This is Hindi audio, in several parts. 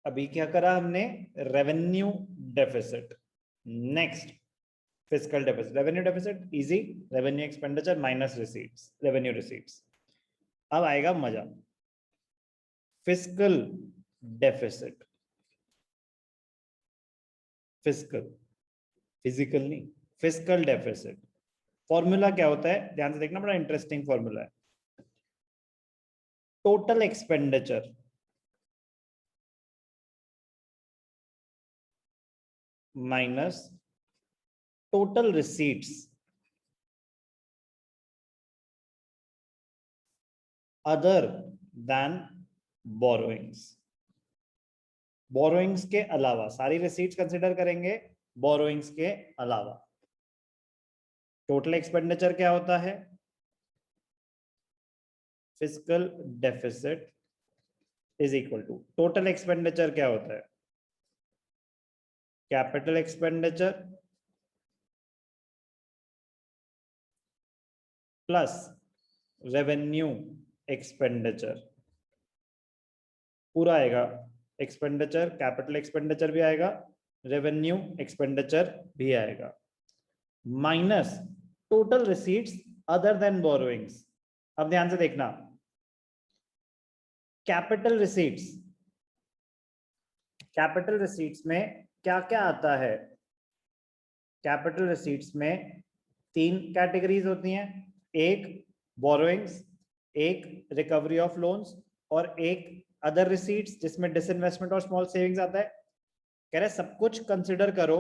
अभी क्या करा हमने, revenue deficit. Next fiscal deficit. Revenue deficit easy, revenue expenditure minus receipts, revenue receipts. अब आएगा मजा, फिस्कल डेफिसिट। फिस्कल, फिजिकल नहीं, फिस्कल डेफिसिट। फॉर्मूला क्या होता है, ध्यान से देखना, बड़ा इंटरेस्टिंग फॉर्मूला है। Total expenditure minus total receipts other than borrowings. Borrowings के अलावा, सारी रिसीट्स कंसिडर करेंगे, बोरोइंग्स के अलावा। टोटल एक्सपेंडिचर क्या होता है, fiscal deficit is equal to, total expenditure क्या होता है, capital expenditure plus revenue expenditure. पूरा आएगा, एक्सपेंडिचर, कैपिटल एक्सपेंडिचर भी आएगा, रेवेन्यू एक्सपेंडिचर भी आएगा, minus total receipts other than borrowings. अब ध्यान से देखना, कैपिटल रिसीट्स, कैपिटल रिसीट्स में क्या क्या आता है। कैपिटल रिसीट्स में 3 कैटेगरीज होती हैं, एक बोरोइंग्स, एक रिकवरी ऑफ लोन्स, और एक अदर रिसीट्स जिसमें डिसइन्वेस्टमेंट और स्मॉल सेविंग्स आता है। कह रहे सब कुछ कंसिडर करो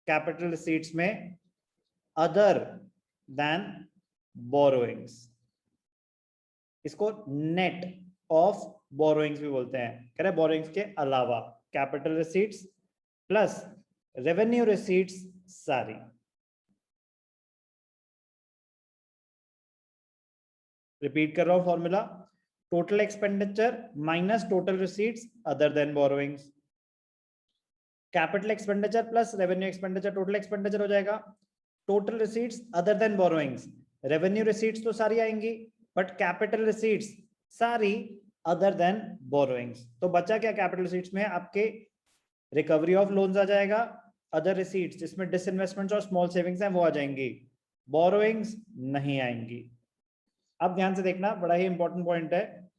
कैपिटल रिसीट्स में अदर देन बोरोइंग्स। इसको नेट ऑफ बोरोइंग्स भी बोलते हैं। कह रहे बोरोइंग्स के अलावा capital receipts plus revenue receipts सारी। रिपीट कर रहा हूं formula, total expenditure minus total receipts other than borrowings, capital expenditure plus revenue expenditure, total expenditure हो जाएगा, total receipts other than borrowings, revenue receipts तो सारी आएंगी बट कैपिटल रिसीट्स सारी अदर देन बोरोइंग्स। तो बचा क्या कैपिटल रिसीट्स में, आपके रिकवरी ऑफ लोन्स आ जाएगा, अदर रिसीट्स जिसमें डिसइन्वेस्टमेंट्स और स्मॉल सेविंग्स हैं वो आ जाएंगी, बोरोइंग्स नहीं आएंगी। अब ध्यान से देखना, बड़ा ही इंपॉर्टेंट पॉइंट है,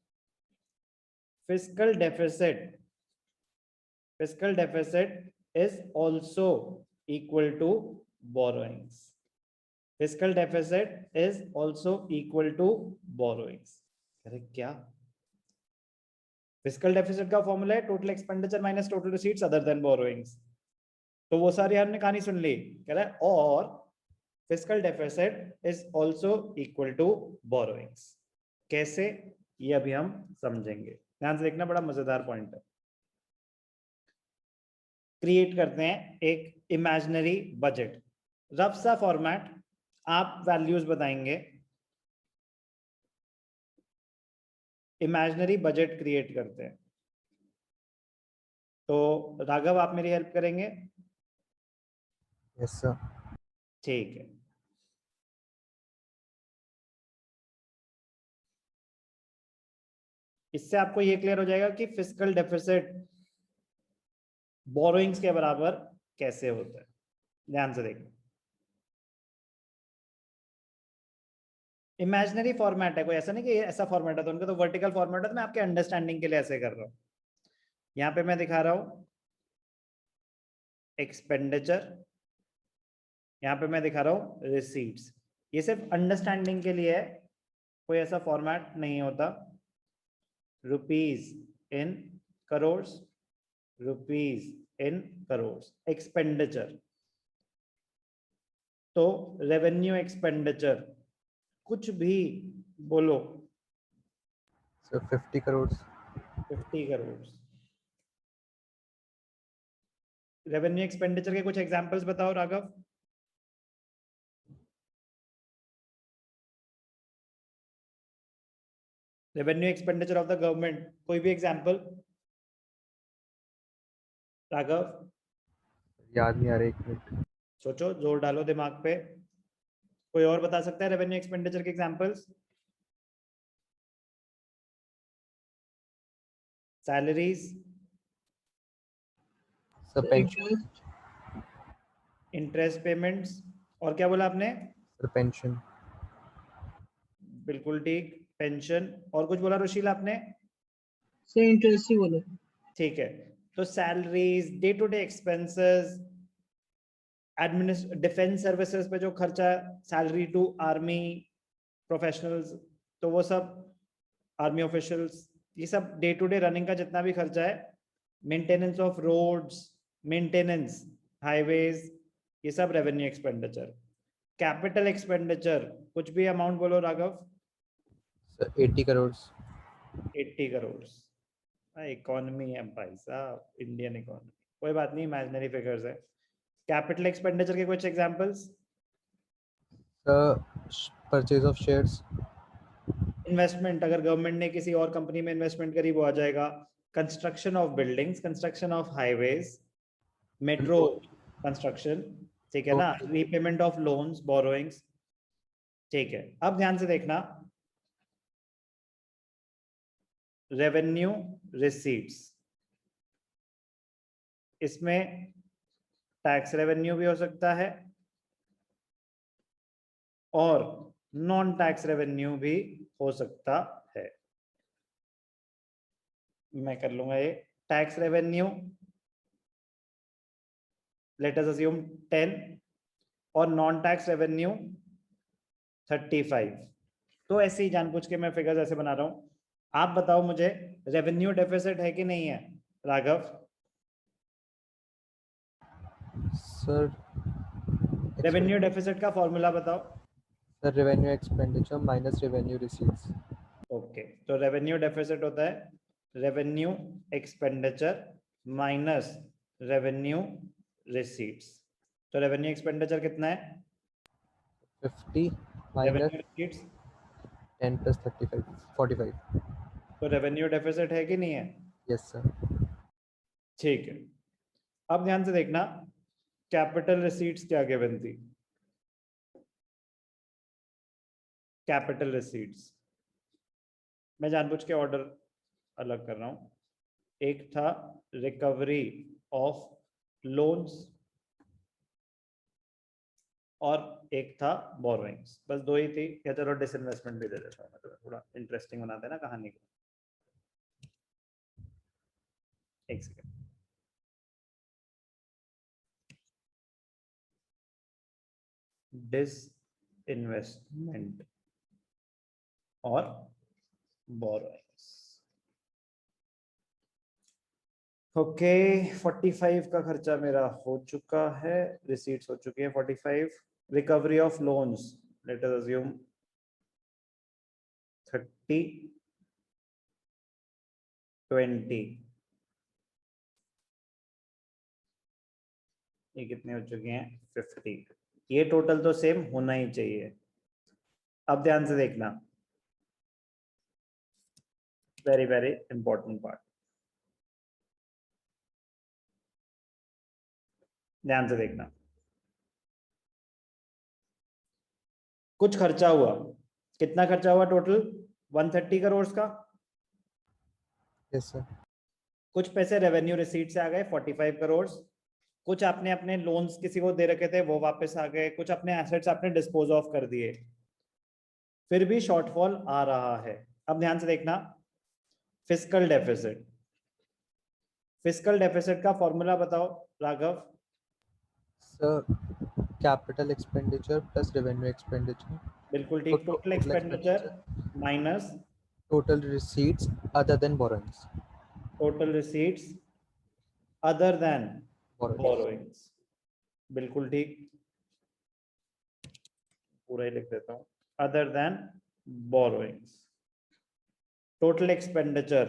fiscal deficit, fiscal deficit is also equal to borrowings, fiscal deficit is also equal to borrowings. अरे क्या, फिस्कल डेफिसिट का फॉर्मूला है total expenditure minus total receipts other than borrowings. तो वो सारी हमने कहानी सुन ली, कह रहा है और fiscal deficit is also equal to borrowings. कैसे, ये अभी हम समझेंगे, ध्यान से देखना, बड़ा मजेदार पॉइंट है। क्रिएट करते हैं एक इमेजिनरी बजट, रफ सा फॉर्मेट, आप वैल्यूज बताएंगे, इमेजिनरी बजट क्रिएट करते हैं। तो राघव आप मेरी हेल्प करेंगे? Yes sir. ठीक है, इससे आपको ये क्लियर हो जाएगा कि फिस्कल डेफिसिट बोरोइंग्स के बराबर कैसे होता है। ध्यान से देखना, इमेजिनरी फॉर्मेट है, कोई ऐसा नहीं कि ऐसा फॉर्मेट है, तो उनका तो वर्टिकल फॉर्मेट है, तो मैं आपके अंडरस्टैंडिंग के लिए ऐसे कर रहा हूं। यहां पे मैं दिखा रहा हूं एक्सपेंडिचर, यहां पे मैं दिखा रहा हूं रिसीट्स। ये सिर्फ अंडरस्टैंडिंग के लिए है, कोई ऐसा फॉर्मेट नहीं होता। Rupees in crore, rupees in crore expenditure. तो रेवेन्यू एक्सपेंडिचर कुछ भी बोलो, sir 50 crore. 50 crore. Revenue expenditure के कुछ एग्जांपल्स बताओ Raghav. Revenue expenditure of the government, कोई भी एग्जांपल राघव? याद नहीं आ रहा, एक मिनट। सोचो, जोर डालो दिमाग पे। कोई और बता सकता है रेवेन्यू एक्सपेंडिचर के examples? Salaries, sir pension, interest payments, और क्या बोला आपने? सर पेंशन, बिल्कुल ठीक, पेंशन। और कुछ बोला रुशील आपने? सर इंटरेस्ट ही बोले। ठीक है, तो salaries, day to day expenses, defence services पे जो खर्चा, सैलरी टू आर्मी प्रोफेशनल्स, तो वो सब, आर्मी ऑफिशियल्स, ये सब डे टू डे रनिंग का जितना भी खर्चा है, maintenance of roads, maintenance highways, ये सब रेवेन्यू एक्सपेंडिचर। कैपिटल एक्सपेंडिचर, कुछ भी अमाउंट बोलो राघव। सर 80 करोड़, 80 करोड़। इकोनॉमी है भाई साहब, इंडियन इकोनॉमी। कोई बात नहीं, इमेजिनरी फिगर्स है। कैपिटल एक्सपेंडिचर के कुछ examples? Sir purchase of shares, investment, अगर गवर्नमेंट ने किसी और कंपनी में इन्वेस्टमेंट करी वो आ जाएगा। Construction of buildings, construction of highways, metro construction, ठीक है ना। रीपेमेंट ऑफ लोन्स, बोरोइंग्स, ठीक है। अब ध्यान से देखना, रेवेन्यू रिसीट्स, इसमें टैक्स रेवेन्यू भी हो सकता है और नॉन टैक्स रेवेन्यू भी हो सकता है। मैं कर लूंगा ये। Tax revenue let us assume 10 और नॉन टैक्स रेवेन्यू 35। तो ऐसे ही जानबूझ के मैं फिगर्स ऐसे बना रहा हूं। आप बताओ मुझे, रेवेन्यू डेफिसिट है कि नहीं है राघव? सर रेवेन्यू डेफिसिट का फॉर्मूला बताओ। Sir revenue expenditure minus revenue receipts. Okay, तो रेवेन्यू डेफिसिट होता है revenue expenditure minus revenue receipts. तो रेवेन्यू एक्सपेंडिचर कितना है? 50 माइनस रेवेन्यू रिसीट्स 10 प्लस 35 45। तो रेवेन्यू डेफिसिट है कि नहीं है? Yes sir. ठीक है, अब ध्यान से देखना, कैपिटल रिसीट्स क्या गिवन थी? कैपिटल रिसीट्स, मैं जानबूझ के ऑर्डर अलग कर रहा हूं। एक था रिकवरी ऑफ लोन्स और एक था बोरोइंग्स, बस दो ही थी। या चलो डिसइन्वेस्टमेंट भी दे देता हूं, मतलब थोड़ा इंटरेस्टिंग बनाते हैं ना कहानी को। एक सेकंड, डिसइन्वेस्टमेंट और बोरोइंग्स। ओके, 45 का खर्चा मेरा हो चुका है, रिसीट्स हो चुकी है 45। Recovery of loans, let us assume 30 20, ये कितने हो चुके हैं? 50। ये टोटल तो सेम होना ही चाहिए। अब ध्यान से देखना, वेरी वेरी इंपॉर्टेंट पार्ट, ध्यान से देखना। कुछ खर्चा हुआ, कितना खर्चा हुआ टोटल? 130 करोड़ का। Yes sir. कुछ पैसे रेवेन्यू रिसीट से आ गए 45 करोड़। कुछ आपने अपने लोन्स किसी को दे रखे थे वो वापस आ गए। कुछ अपने एसेट्स आपने डिस्पोज ऑफ कर दिए, फिर भी शॉर्टफॉल आ रहा है। अब ध्यान से देखना, फिस्कल डेफिसिट, फिस्कल डेफिसिट का फॉर्मूला बताओ Raghav. Sir capital expenditure plus revenue expenditure, बिल्कुल ठीक, total expenditure minus total receipts other than borrowings. Total receipts other than borrowings, बिल्कुल ठीक, पूरा ही लिख देता हूं, other than borrowings. Total expenditure,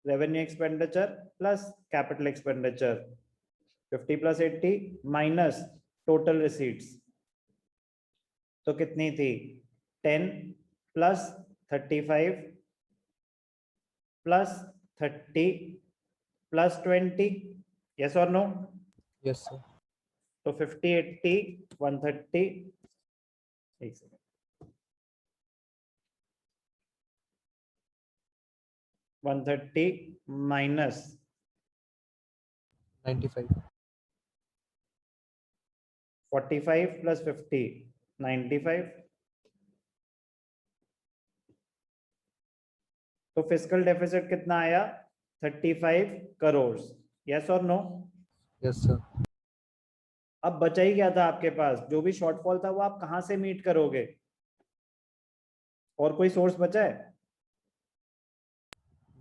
revenue expenditure plus capital expenditure, 50 plus 80 minus total receipts, तो कितनी थी? 10 प्लस 35 प्लस 30 प्लस 20, यस और नो? Yes sir. तो 50, 80, 130, एक सेकेंड, 130 माइनस 95. 45 प्लस 50, 95. तो फिस्कल डेफिसिट कितना आया? 35 करोड़. यस और नो? Yes, sir. अब बचा ही क्या था आपके पास? जो भी शॉर्टफॉल था वो आप कहां से मीट करोगे? और कोई सोर्स बचा है?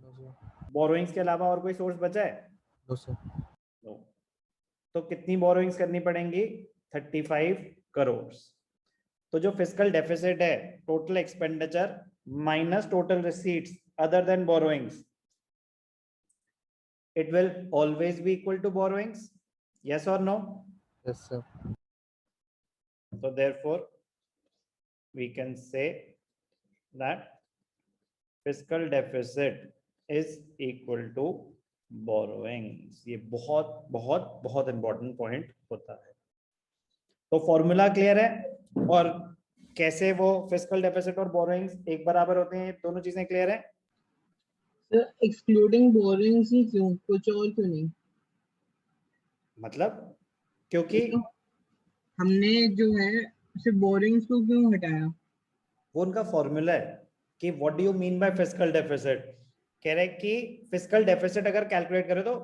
No, sir. बोरोइंग्स के अलावा और कोई सोर्स बचा है? No, sir. नो. तो कितनी बोरोइंग्स करनी पड़ेंगी? 35 करोड़. तो जो फिस्कल डेफिसिट है, total expenditure minus total receipts other than borrowings, it will always be equal to borrowings. Yes or no? Yes, sir. So therefore we can say that fiscal deficit is equal to borrowings. ये बहुत बहुत बहुत इंपॉर्टेंट पॉइंट होता है. तो फॉर्मूला क्लियर है, और कैसे वो फिस्कल डेफिसिट और बोरोइंग्स एक बराबर होते हैं, दोनों चीजें क्लियर है. सर एक्सक्लूडिंग बोरिंग्स ही क्यों, कुछ और क्यों नहीं? मतलब क्योंकि हमने जो है सिर्फ बोरिंग्स को क्यों हटाया? वो उनका फॉर्मूला है कि what do you mean by fiscal deficit. कह रहे हैं कि फिस्कल डेफिसिट अगर कैलकुलेट करें तो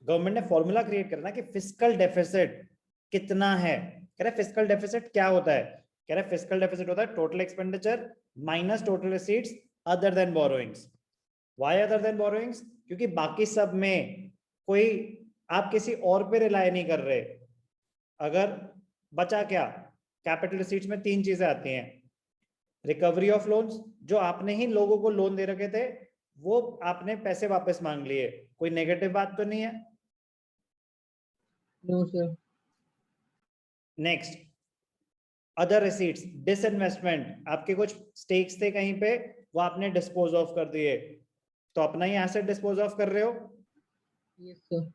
गवर्नमेंट ने फॉर्मूला क्रिएट करना कि फिस्कल डेफिसिट कितना है. कह रहे फिस्कल डेफिसिट क्या होता है? कह रहे फिस्कल डेफिसिट होता है total expenditure minus total receipts other than borrowings. Why other than borrowings? क्योंकि बाकी सब में कोई आप किसी और पे रिलाय नहीं कर रहे. अगर बचा क्या? कैपिटल रिसीट्स में तीन चीजें आती हैं. रिकवरी ऑफ लोन्स, जो आपने ही लोगों को लोन दे रखे थे वो आपने पैसे वापस मांग लिए. कोई नेगेटिव बात तो नहीं है? No sir. Next, other receipts, disinvestment, आपके कुछ स्टेक्स थे कहीं पे, वो आपने डिस्पोज ऑफ कर दिए, तो अपना ही एसेट डिस्पोज ऑफ कर रहे हो. Yes sir.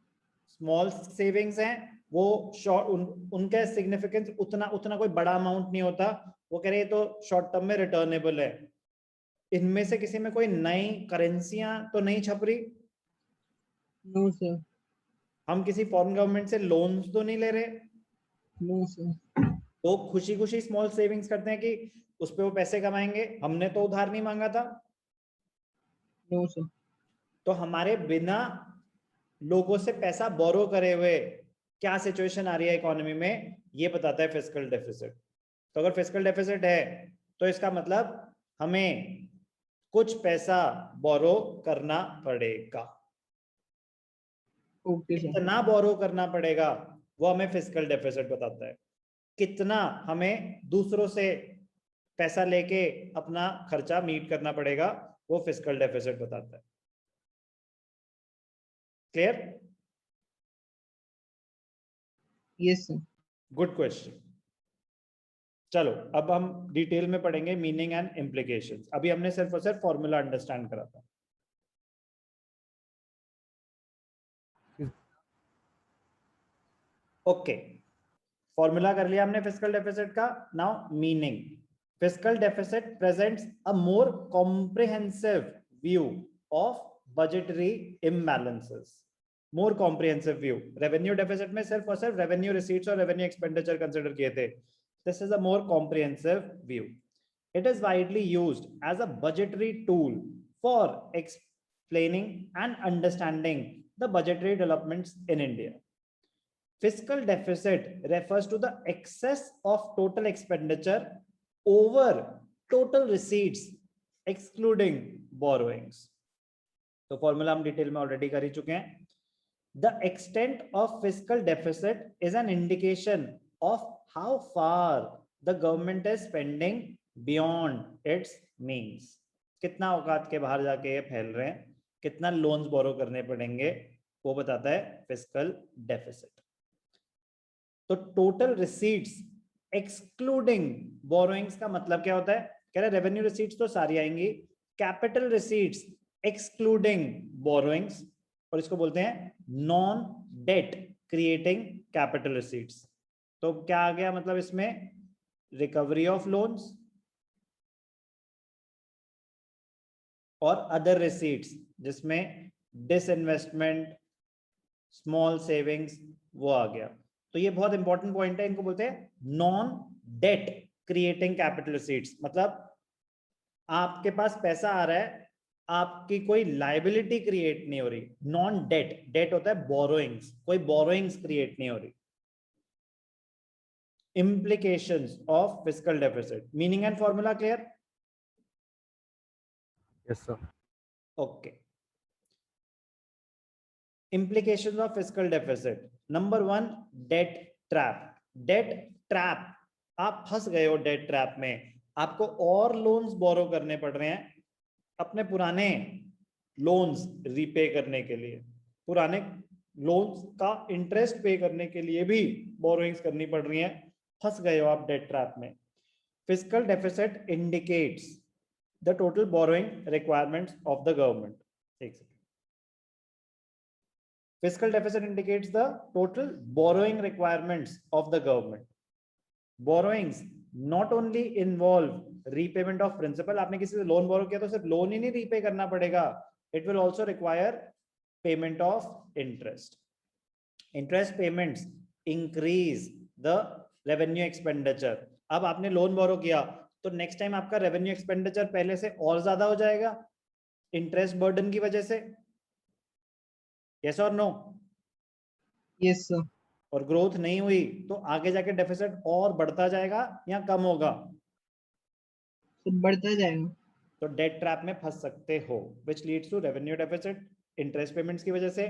स्मॉल सेविंग्स हैं, वो शॉर्ट उनका सिग्निफिकेंस उतना उतना कोई बड़ा अमाउंट नहीं होता. वो कह रहे हैं तो शॉर्ट टर्म में रिटर्नेबल है. इनमें से किसी में कोई नई करेंसियां तो नहीं छप रही. No sir. हम किसी फॉरेन गवर्नमेंट से लोन्स तो नहीं ले रहे. No sir. तो खुशी खुशी स्मॉल सेविंग्स करते हैं कि उस पे वो पैसे कमाएंगे. हमने तो उधार नहीं मांगा था. No sir. तो हमारे बिना लोगों से पैसा बोरो करे हुए क्या सिचुएशन आ रही है इकोनॉमी में, ये बताता है फिस्कल डेफिसिट. तो अगर फिस्कल डेफिसिट है तो इसका मतलब हमें कुछ पैसा बोरो करना पड़ेगा. Okay sir. कितना बोरो करना पड़ेगा वो हमें फिस्कल डेफिसिट बताता है. कितना हमें दूसरों से पैसा लेके अपना खर्चा मीट करना पड़ेगा वो फिस्कल डेफिसिट बताता है. Clear? Yes sir. Good question. चलो अब हम डिटेल में पढ़ेंगे मीनिंग एंड इम्प्लीकेशंस. अभी हमने सिर्फ और सिर्फ फॉर्मूला अंडरस्टैंड करा था. ओके, फॉर्मूला कर लिया हमने फिस्कल डेफिसिट का. Now meaning. Fiscal deficit presents a more comprehensive view of budgetary imbalances. More comprehensive view. Revenue deficit में सिर्फ और सिर्फ रेवेन्यू रिसीट्स और रेवेन्यू एक्सपेंडिचर कंसिडर किए थे. This is a more comprehensive view. It is widely used as a budgetary tool for explaining and understanding the budgetary developments in India. Fiscal deficit refers to the excess of total expenditure over total receipts excluding borrowings. तो फॉर्मूला हम डिटेल में ऑलरेडी कर ही चुके हैं. The extent of fiscal deficit is an indication of how far the government is spending beyond its means. कितना औकात के बाहर जाके ये फैल रहे हैं, कितना लोन्स बोरो करने पड़ेंगे, वो बताता है फिस्कल डेफिसिट. तो टोटल रिसीट्स एक्सक्लूडिंग बोरोइंग्स का मतलब क्या होता है? कह रहे रेवेन्यू रिसीट्स तो सारी आएंगी, कैपिटल रिसीट्स एक्सक्लूडिंग बोरोइंग्स, और इसको बोलते हैं non debt creating capital receipts. तो क्या आ गया मतलब इसमें रिकवरी ऑफ लोन्स और अदर रिसीट्स, जिसमें डिसइन्वेस्टमेंट, स्मॉल सेविंग्स, वो आ गया। तो ये बहुत इंपॉर्टेंट पॉइंट है, इनको बोलते हैं non debt creating capital receipts. मतलब आपके पास पैसा आ रहा है, आपकी कोई लाइबिलिटी क्रिएट नहीं हो रही। नॉन डेट, डेट होता है बोरोइंग्स, कोई बोरोइंग्स क्रिएट नहीं हो रही। implications of fiscal deficit, meaning and formula clear? Yes, sir. Okay. Implications of fiscal deficit. Number 1, debt trap. Debt trap, आप फंस गए हो डेट ट्रैप में, आपको और लोन्स बोरो करने पड़ रहे हैं अपने पुराने लोन्स रीपे करने के लिए, पुराने लोन्स का इंटरेस्ट पे करने के लिए भी बोरोइंग्स करनी पड़ रही हैं। फंस गए हो आप डेट ट्रैप में। Fiscal deficit indicates the total borrowing requirements of the government. एक second. Fiscal deficit indicates the total borrowing requirements of the government. Borrowings not only involve repayment of principal, आपने किसी से लोन बोरो किया तो सिर्फ लोन ही नहीं रीपे करना पड़ेगा, it will also require payment of interest. Interest payments increase the revenue expenditure. अब आपने लोन बोरो किया तो नेक्स्ट टाइम आपका रेवेन्यू एक्सपेंडिचर पहले से और ज्यादा हो जाएगा इंटरेस्ट बर्डन की वजह से। यस और नो? Yes sir. और ग्रोथ नहीं हुई तो आगे जाके डेफिसिट और बढ़ता जाएगा या कम होगा? तो बढ़ता जाएगा। तो डेट ट्रैप में फंस सकते हो, which leads to revenue deficit, interest payments की वजह से।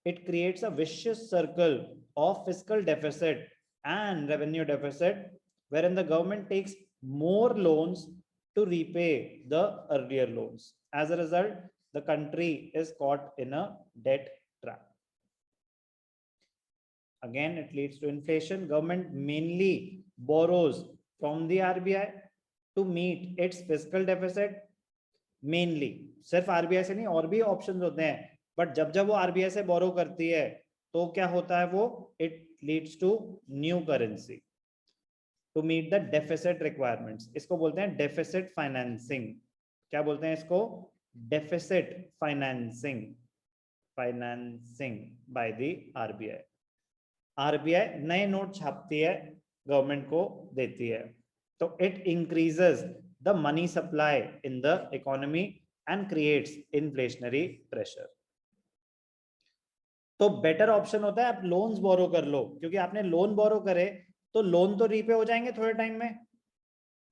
It creates a vicious circle of fiscal deficit and revenue deficit, wherein the government takes more loans to repay the earlier loans. As a result, the country is caught in a debt trap. Again, it leads to inflation. Government mainly borrows from the RBI to meet its fiscal deficit. Mainly सिर्फ आरबीआई से नहीं, और भी ऑप्शंस होते हैं, बट जब जब वो आरबीआई से बोरो करती है तो क्या होता है वो, it leads to new currency to meet the deficit requirements. इसको बोलते हैं डेफिसिट फाइनेंसिंग। क्या बोलते हैं इसको? Deficit financing, financing by the RBI. RBI नए नोट छापती है, गवर्नमेंट को देती है, तो it increases the money supply in the economy and creates inflationary pressure. तो बेटर ऑप्शन होता है आप लोन्स बोरो कर लो, क्योंकि आपने लोन बोरो करे तो लोन तो रीपे हो जाएंगे थोड़े टाइम में।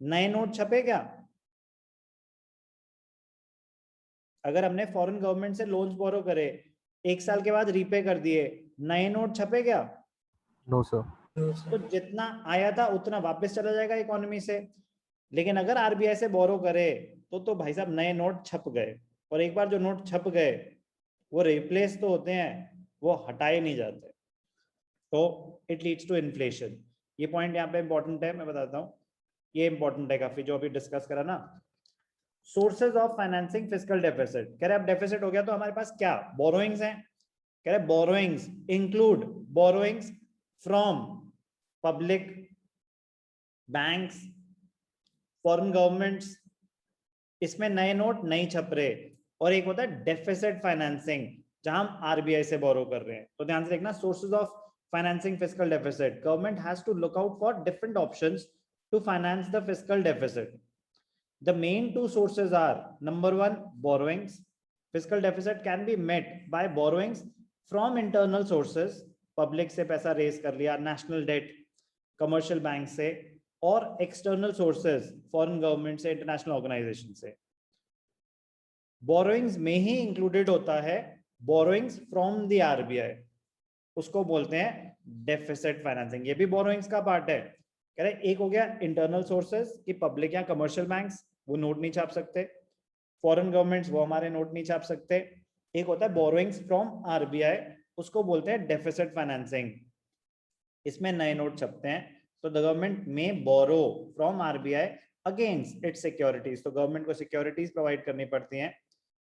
नए नोट छपे क्या? अगर हमने फॉरेन गवर्नमेंट से लोन्स बोरो करे, एक साल के बाद रीपे कर दिए, नए नोट छपे क्या? No, sir. तो जितना आया था उतना वापस चला जाएगा इकोनॉमी से। लेकिन अगर आरबीआई से बोरो करे तो भाई साहब नए नोट छप गए, और एक बार जो नोट छप गए वो रिप्लेस तो होते हैं, वो हटाए नहीं जाते, तो इट लीड्स टू इन्फ्लेशन। ये पॉइंट यहाँ पे इंपॉर्टेंट है, मैं बताता हूँ, ये इंपॉर्टेंट है काफी, जो अभी डिस्कस करा ना। Sources of financing fiscal deficit, कह रहे अब डेफिसिट हो गया तो हमारे पास क्या बोरोइंग्स हैं, कह रहे borrowings include borrowings from public banks, foreign governments, इसमें नए नोट नहीं छप रहे, और एक होता है डेफिसिट फाइनेंसिंग जहां हम आरबीआई से बोरो कर रहे हैं। तो ध्यान से देखना, sources of financing fiscal deficit, government has to look out for different options to finance the fiscal deficit. The main two sources are, number 1, borrowings. Fiscal deficit can be met by borrowings from internal sources, public से पैसा रेज कर लिया, national debt, commercial बैंक से, और external sources, foreign government से, international organization से। borrowings में ही included होता है borrowings from the RBI, उसको बोलते हैं deficit financing। ये भी borrowings का पार्ट है। कह रहे एक हो गया इंटरनल सोर्सेज की पब्लिक या कमर्शियल बैंक्स, वो नोट नहीं छाप सकते, फॉरेन गवर्नमेंट्स वो हमारे नोट नहीं छाप सकते। एक होता है बोरोइंग्स फ्रॉम आरबीआई, उसको बोलते हैं डेफिसिट फाइनेंसिंग, इसमें नए नोट छपते हैं। तो the government may borrow from RBI against its securities, तो गवर्नमेंट को सिक्योरिटीज प्रोवाइड करनी पड़ती हैं,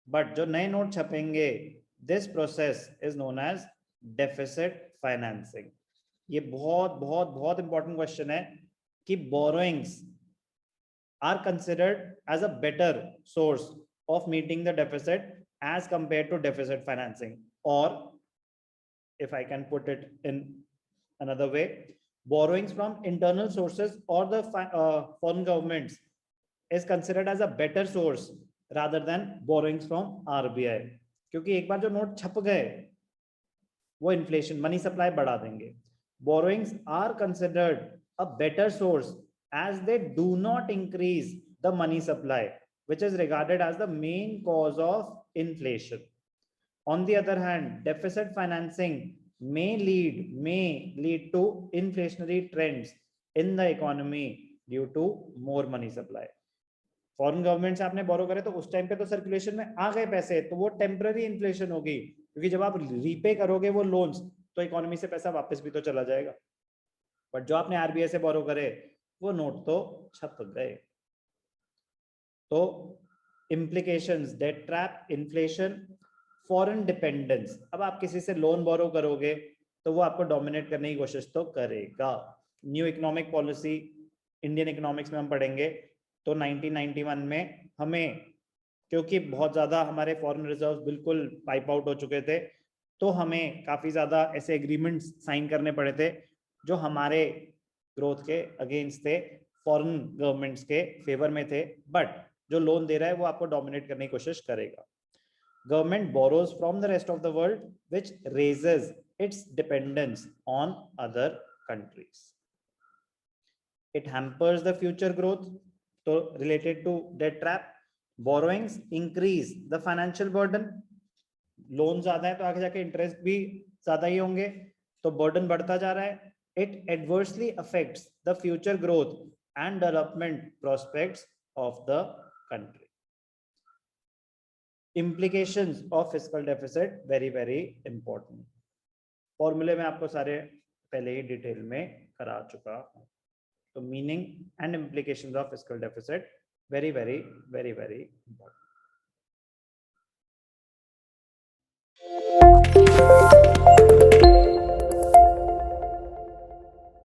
बट जो नए नोट छपेंगे, this process is known as deficit financing. ये बहुत बहुत बहुत इंपॉर्टेंट क्वेश्चन है कि borrowings are considered as a better source of meeting the deficit as compare to deficit financing, और if I can put it in another way, borrowings from internal sources or the foreign governments is considered as a better source rather than borrowings from RBI, क्योंकि एक बार जो नोट छप गए वो इन्फ्लेशन मनी सप्लाई बढ़ा देंगे. Borrowings are considered a better source as they do not increase the money supply, which is regarded as the main cause of inflation. On the other hand, deficit financing may lead to inflationary trends in the economy due to more money supply. Foreign government से आपने बोरो करे तो उस टाइम पे तो सर्कुलेशन में आ गए पैसे, तो वो टेम्पररी इन्फ्लेशन होगी, क्योंकि जब आप रीपे करोगे वो लोन्स तो इकोनॉमी से पैसा वापस भी तो चला जाएगा. बट जो आपने आरबीआई से बोरो करे वो नोट तो छप गए. तो implications, debt trap, inflation, foreign dependence. अब आप किसी से लोन बोरो करोगे तो वो आपको डोमिनेट करने की कोशिश तो करेगा. New economic policy Indian economics में हम पढ़ेंगे तो 1991 में हमें, क्योंकि बहुत ज्यादा हमारे फॉरेन रिजर्व्स बिल्कुल पाइप आउट हो चुके थे, तो हमें काफी ज्यादा ऐसे एग्रीमेंट्स साइन करने पड़े थे जो हमारे ग्रोथ के अगेंस्ट थे, फॉरेन गवर्नमेंट्स के फेवर में थे. बट जो लोन दे रहा है वो आपको डोमिनेट करने की कोशिश करेगा. Government borrows from the rest of the world, which raises its dependence on other countries. It hampers the future growth. So related to debt trap, borrowings increase the financial burden. Loan ज्यादा है तो आगे जाके इंटरेस्ट भी ज्यादा ही होंगे, तो बर्डन बढ़ता जा रहा है. It adversely affects the future growth and development prospects of the country. Implications of fiscal deficit very very important. फॉर्मूले में आपको सारे पहले ही डिटेल में करा चुका हूं. तो meaning and implications of fiscal deficit very very very very important.